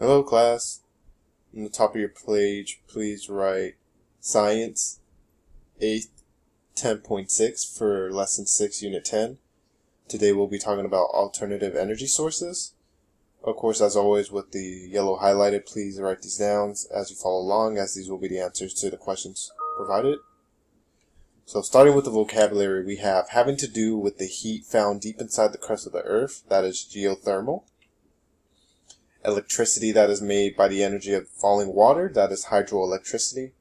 Hello class. On the top of your page, please write Science 8th 10.6 for Lesson 6, Unit 10. Today we'll be talking about alternative energy sources. Of course, as always, with the yellow highlighted, please write these down as you follow along, as these will be the answers to the questions provided. So starting with the vocabulary, we have having to do with the heat found deep inside the crust of the earth, that is geothermal. Electricity that is made by the energy of falling water, that is hydroelectricity.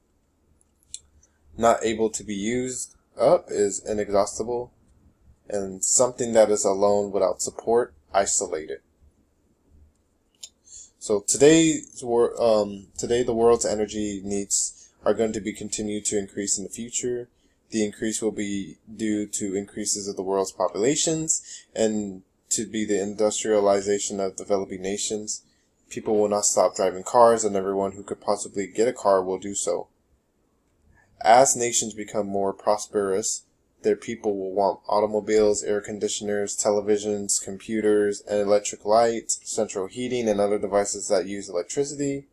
Not able to be used up is inexhaustible. And something that is alone without support, isolated. So today the world's energy needs are going to be continued to increase in the future. The increase will be due to increases of the world's populations and to be the industrialization of developing nations. People will not stop driving cars, and everyone who could possibly get a car will do so. As nations become more prosperous, their people will want automobiles, air conditioners, televisions, computers, and electric lights, central heating, and other devices that use electricity.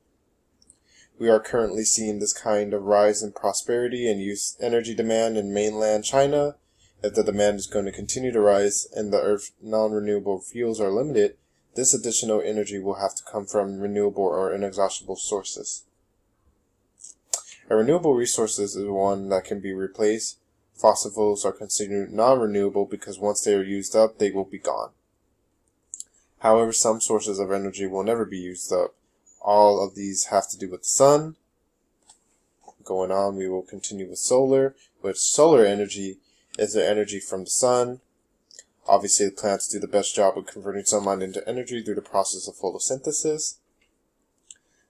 We are currently seeing this kind of rise in prosperity and use energy demand in mainland China. If the demand is going to continue to rise and the Earth's non-renewable fuels are limited, this additional energy will have to come from renewable or inexhaustible sources. A renewable resource is one that can be replaced. Fossil fuels are considered non-renewable because once they are used up, they will be gone. However, some sources of energy will never be used up. All of these have to do with the sun. Going on, we will continue with solar. With solar energy is the energy from the sun. Obviously, the plants do the best job of converting sunlight into energy through the process of photosynthesis.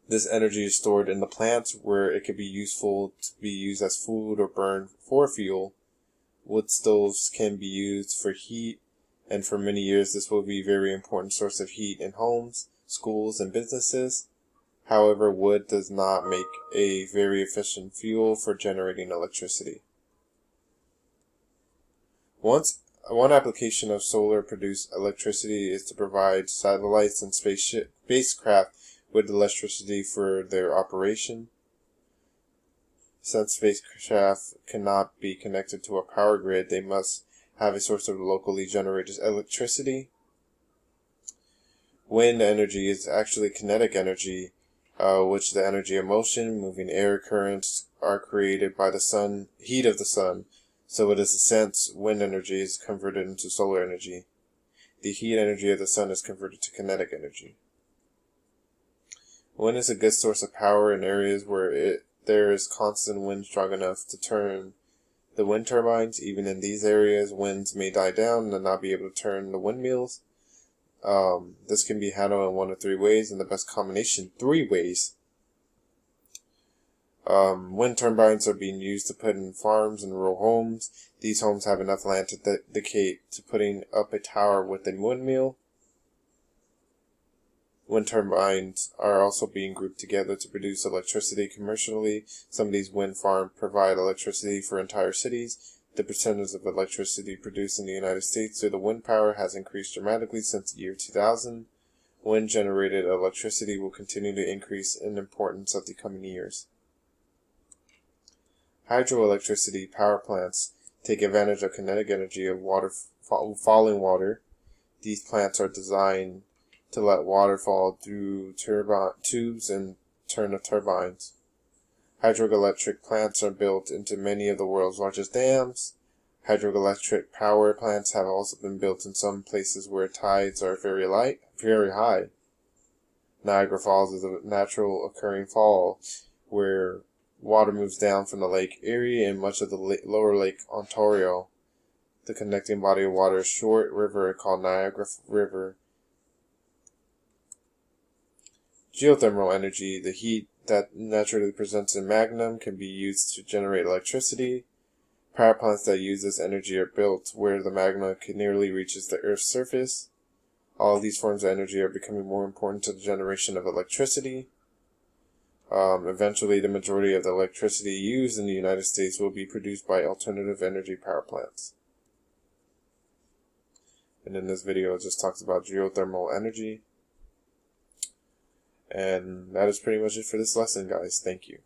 This energy is stored in the plants where it could be useful to be used as food or burned for fuel. Wood stoves can be used for heat, and for many years this will be a very important source of heat in homes, schools, and businesses. However, wood does not make a very efficient fuel for generating electricity. One application of solar-produced electricity is to provide satellites and spacecraft with electricity for their operation. Since spacecraft cannot be connected to a power grid, they must have a source of locally generated electricity. Wind energy is actually kinetic energy, which the energy of motion, moving air currents are created by the heat of the sun. So it is a sense wind energy is converted into solar energy. The heat energy of the sun is converted to kinetic energy. Wind is a good source of power in areas where there is constant wind strong enough to turn the wind turbines. Even in these areas, winds may die down and not be able to turn the windmills. This can be handled in one of three ways, and the best combination, 3 ways. Wind turbines are being used to put in farms and rural homes. These homes have enough land to dedicate to putting up a tower with a windmill. Wind turbines are also being grouped together to produce electricity commercially. Some of these wind farms provide electricity for entire cities. The percentage of electricity produced in the United States through the wind power has increased dramatically since the year 2000. Wind-generated electricity will continue to increase in importance of the coming years. Hydroelectricity power plants take advantage of kinetic energy of falling water. These plants are designed to let water fall through tubes and turn the turbines. Hydroelectric plants are built into many of the world's largest dams. Hydroelectric power plants have also been built in some places where tides are very high. Niagara Falls is a natural occurring fall where water moves down from the Lake Erie and much of the lower Lake Ontario. The connecting body of water is a short river called Niagara River. Geothermal energy, the heat that naturally presents in magma, can be used to generate electricity. Power plants that use this energy are built where the magma nearly reaches the Earth's surface. All of these forms of energy are becoming more important to the generation of electricity. Eventually, the majority of the electricity used in the United States will be produced by alternative energy power plants. And in this video, it just talks about geothermal energy. And that is pretty much it for this lesson, guys. Thank you.